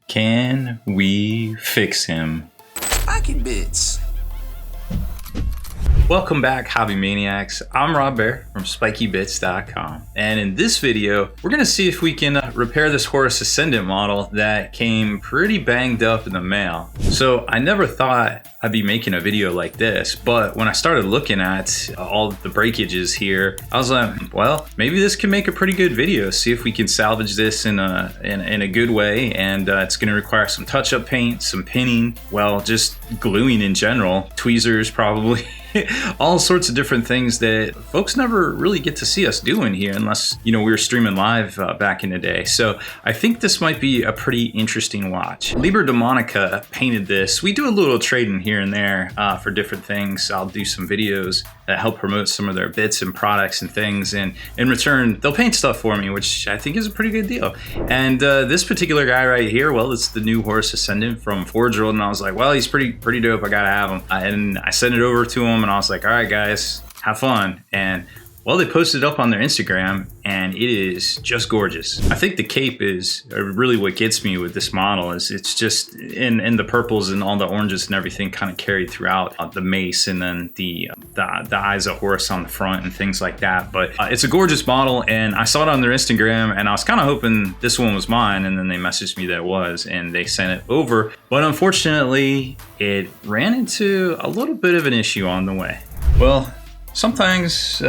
Can we fix him? Pocket bits. Welcome back, Hobby Maniacs. I'm Rob Bear from SpikyBits.com, and in this video, we're gonna see if we can repair this Horus Ascendant model that came pretty banged up in the mail. So I never thought I'd be making a video like this, but when I started looking at all the breakages here, I was like, well, maybe this can make a pretty good video. See if we can salvage this in a good way, and it's gonna require some touch-up paint, some pinning, well, just gluing in general, tweezers probably. All sorts of different things that folks never really get to see us doing here unless, you know, we were streaming live back in the day. So I think this might be a pretty interesting watch. Liber Daemonica painted this. We do a little trading here and there for different things. I'll do some videos that help promote some of their bits and products and things, and in return they'll paint stuff for me, which I think is a pretty good deal. And this particular guy right here, well, it's the new Horus Ascendant from Forge World, and I was like, well, he's pretty dope, I gotta have him. And I sent it over to him and I was like, all right guys, have fun. And well, they posted it up on their Instagram and it is just gorgeous. I think the cape is really what gets me with this model. Is it's just in the purples and all the oranges and everything kind of carried throughout the mace, and then the eyes of Horus on the front and things like that. But it's a gorgeous model, and I saw it on their Instagram and I was kind of hoping this one was mine, and then they messaged me that it was and they sent it over. But unfortunately, it ran into a little bit of an issue on the way. Well, some things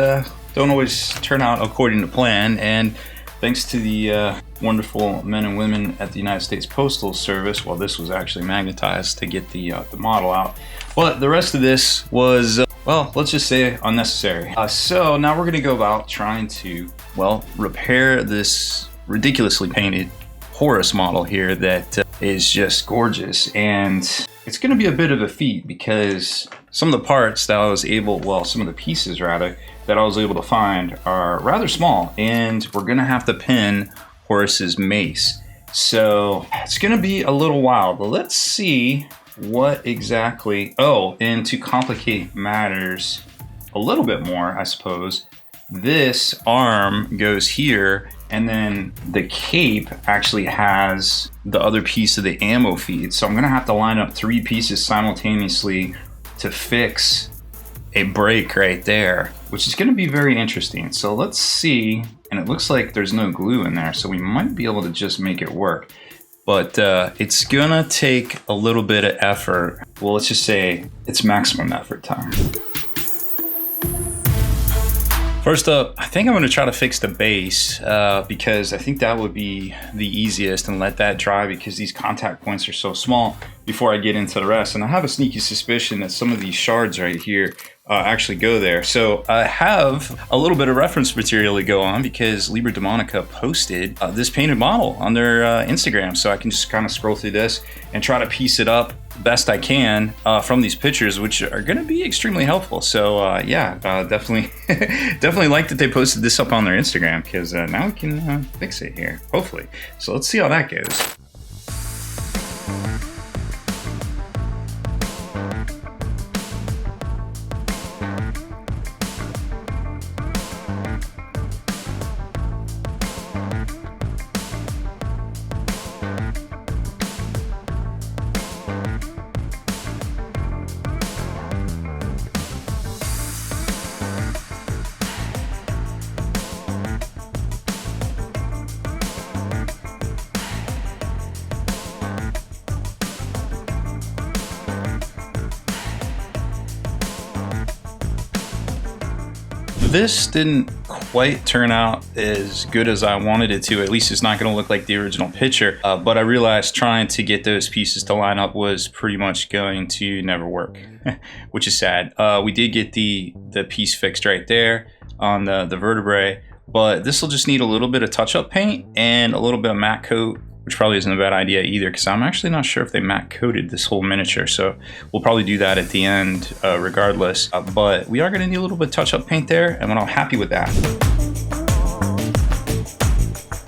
don't always turn out according to plan, and thanks to the wonderful men and women at the United States Postal Service, well, this was actually magnetized to get the model out. But the rest of this was, well, let's just say unnecessary. So now we're gonna go about trying to, well, repair this ridiculously painted Horus model here that is just gorgeous. And it's gonna be a bit of a feat because some of the parts that I was able, well, some of the pieces rather, that I was able to find are rather small, and we're gonna have to pin Horus's mace. So it's gonna be a little wild, but let's see what exactly, oh, and to complicate matters a little bit more, I suppose, this arm goes here, and then the cape actually has the other piece of the ammo feed. So I'm gonna have to line up 3 pieces simultaneously to fix a break right there, which is gonna be very interesting. So let's see, and it looks like there's no glue in there, so we might be able to just make it work. But it's gonna take a little bit of effort. Well, let's just say it's maximum effort time. First up, I think I'm gonna try to fix the base because I think that would be the easiest, and let that dry because these contact points are so small before I get into the rest. And I have a sneaky suspicion that some of these shards right here actually go there. So I have a little bit of reference material to go on because Liber Daemonica posted this painted model on their Instagram. So I can just kind of scroll through this and try to piece it up best I can from these pictures, which are going to be extremely helpful. So yeah, definitely definitely like that they posted this up on their Instagram, because now we can fix it here, hopefully. So let's see how that goes. This didn't quite turn out as good as I wanted it to. At least it's not going to look like the original picture. But I realized trying to get those pieces to line up was pretty much going to never work, which is sad. We did get the piece fixed right there on the vertebrae, but this will just need a little bit of touch-up paint and a little bit of matte coat, which probably isn't a bad idea either, because I'm actually not sure if they matte coated this whole miniature. So we'll probably do that at the end regardless. But we are going to need a little bit of touch-up paint there, and I'm happy with that.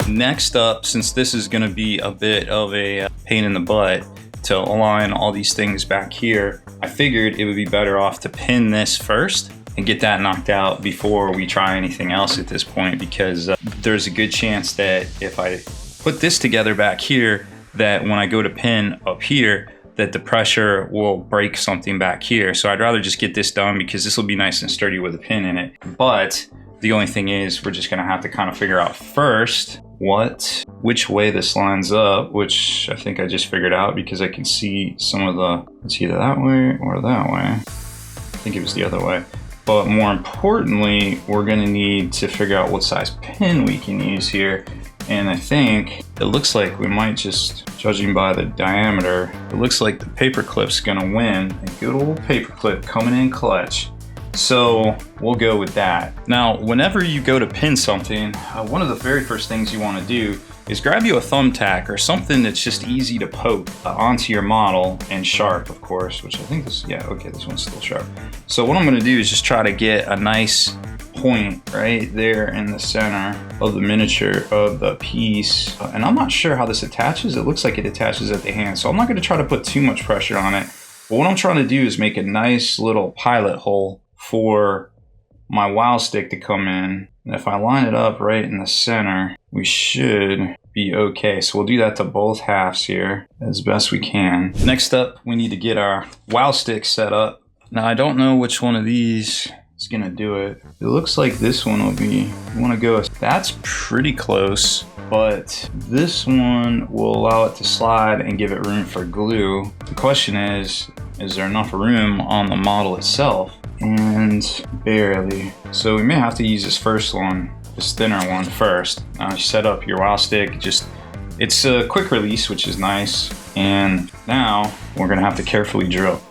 Next up, since this is going to be a bit of a pain in the butt to align all these things back here, I figured it would be better off to pin this first and get that knocked out before we try anything else at this point, because there's a good chance that if I put this together back here, that when I go to pin up here, that the pressure will break something back here. So I'd rather just get this done because this will be nice and sturdy with a pin in it. But the only thing is we're just gonna have to kind of figure out first which way this lines up, which I think I just figured out because I can see some of the, it's either that way or that way. I think it was the other way. But more importantly, we're gonna need to figure out what size pin we can use here. And I think it looks like we might just, judging by the diameter, it looks like the paper clip's gonna win. A good old paper clip coming in clutch. So we'll go with that. Now, whenever you go to pin something, one of the very first things you wanna do is grab you a thumbtack or something that's just easy to poke onto your model and sharp, of course, which I think this, yeah, okay, this one's still sharp. So what I'm gonna do is just try to get a nice point right there in the center of the miniature of the piece. And I'm not sure how this attaches. It looks like it attaches at the hand. So I'm not gonna try to put too much pressure on it. But what I'm trying to do is make a nice little pilot hole for my wow stick to come in. And if I line it up right in the center, we should be okay. So we'll do that to both halves here as best we can. Next up, we need to get our wow stick set up. Now I don't know which one of these is gonna do it. It looks like this one will be, you wanna go, that's pretty close, but this one will allow it to slide and give it room for glue. The question is there enough room on the model itself? And barely. So we may have to use this first one, this thinner one first. Set up your wow stick, it's a quick release, which is nice. And now we're gonna have to carefully drill.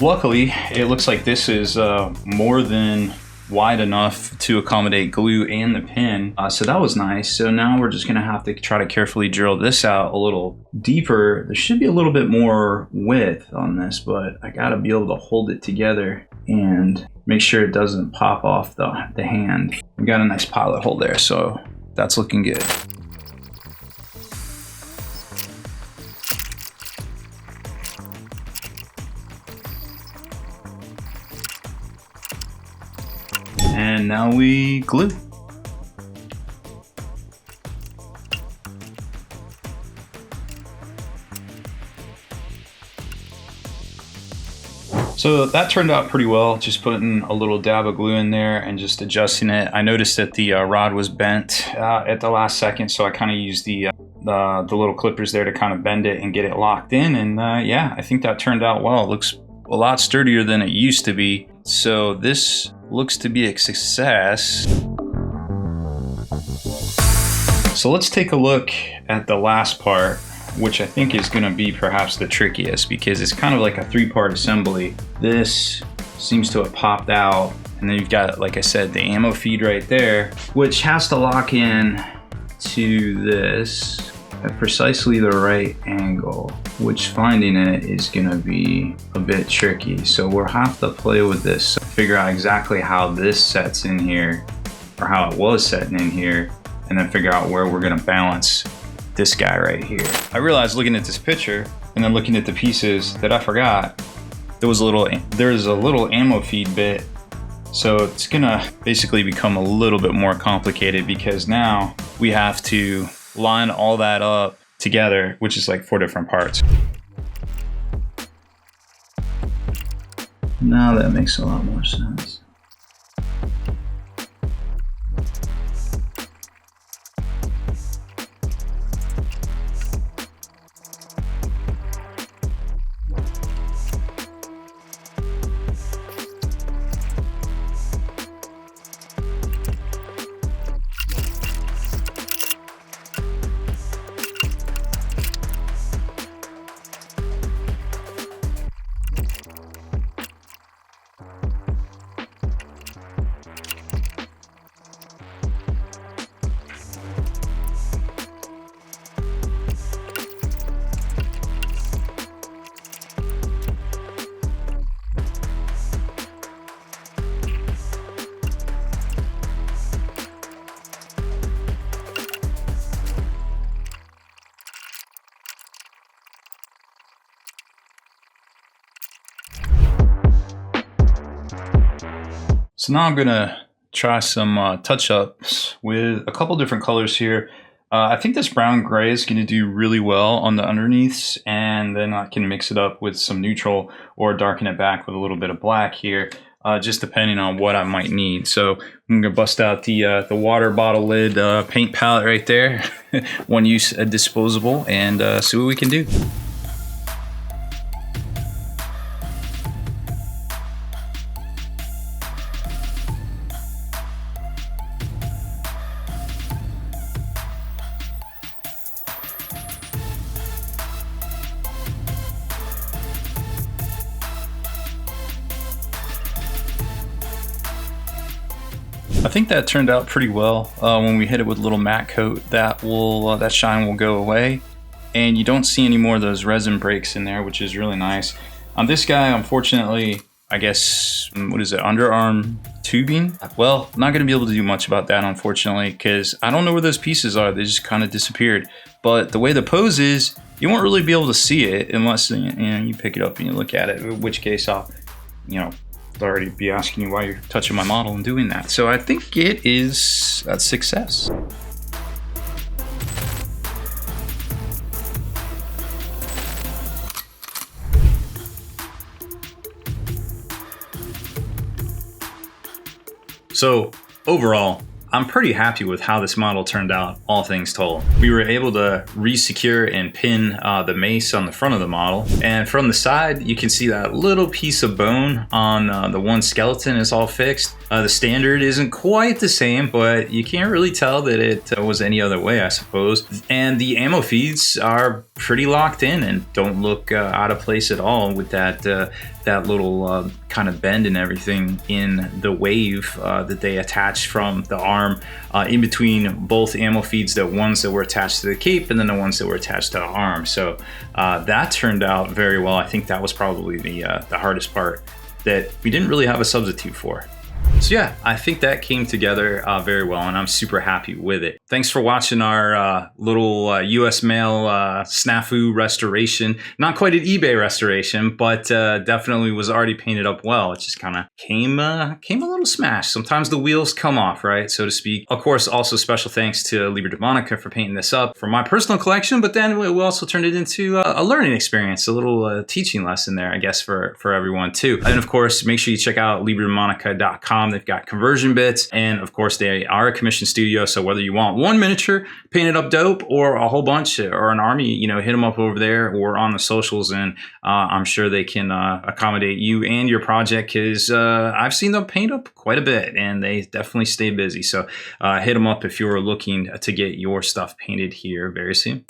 Luckily, it looks like this is more than wide enough to accommodate glue and the pin. So that was nice. So now we're just gonna have to try to carefully drill this out a little deeper. There should be a little bit more width on this, but I gotta be able to hold it together and make sure it doesn't pop off the hand. We got a nice pilot hole there, so that's looking good. And now we glue. So that turned out pretty well, just putting a little dab of glue in there and just adjusting it. I noticed that the rod was bent at the last second, so I kind of used the little clippers there to kind of bend it and get it locked in. And yeah, I think that turned out well. It looks a lot sturdier than it used to be. So this looks to be a success. So let's take a look at the last part, which I think is going to be perhaps the trickiest because it's kind of like a three-part assembly. This seems to have popped out, and then you've got, like I said, the ammo feed right there, which has to lock in to this at precisely the right angle, which finding it is going to be a bit tricky. So we'll have to play with this, figure out exactly how this sets in here, or how it was setting in here, and then figure out where we're going to balance this guy right here. I realized looking at this picture and then looking at the pieces that I forgot there's a little ammo feed bit. So it's gonna basically become a little bit more complicated because now we have to line all that up together, which is like 4 different parts. Now that makes a lot more sense. So now I'm gonna try some touch-ups with a couple different colors here. I think this brown gray is going to do really well on the underneaths, and then I can mix it up with some neutral or darken it back with a little bit of black here, just depending on what I might need. So I'm going to bust out the water bottle lid paint palette right there, one use disposable, and see what we can do. I think that turned out pretty well. When we hit it with a little matte coat, that shine will go away, and you don't see any more of those resin breaks in there, which is really nice. On this guy, unfortunately, I guess, what is it, underarm tubing? Well, I'm not going to be able to do much about that, unfortunately, because I don't know where those pieces are. They just kind of disappeared. But the way the pose is, you won't really be able to see it unless you pick it up and you look at it, in which case I'll already be asking you why you're touching my model and doing that. So I think it is a success. So overall, I'm pretty happy with how this model turned out, all things told. We were able to re-secure and pin the mace on the front of the model. And from the side, you can see that little piece of bone on the one skeleton is all fixed. The standard isn't quite the same, but you can't really tell that it was any other way, I suppose. And the ammo feeds are pretty locked in and don't look out of place at all with that little kind of bend and everything in the wave that they attach from the arm in between both ammo feeds, the ones that were attached to the cape and then the ones that were attached to the arm. So that turned out very well. I think that was probably the hardest part that we didn't really have a substitute for. So yeah, I think that came together very well, and I'm super happy with it. Thanks for watching our little US mail snafu restoration. Not quite an eBay restoration, but definitely was already painted up well. It just kind of came a little smashed. Sometimes the wheels come off, right, so to speak. Of course, also special thanks to Liber Daemonica for painting this up for my personal collection, but then we also turned it into a learning experience, a little teaching lesson there, I guess, for everyone too. And of course, make sure you check out LiberDaemonica.com. They've got conversion bits, and of course they are a commissioned studio, so whether you want one miniature painted up dope or a whole bunch or an army, hit them up over there or on the socials, and I'm sure they can accommodate you and your project, because I've seen them paint up quite a bit and they definitely stay busy. So hit them up if you're looking to get your stuff painted here very soon.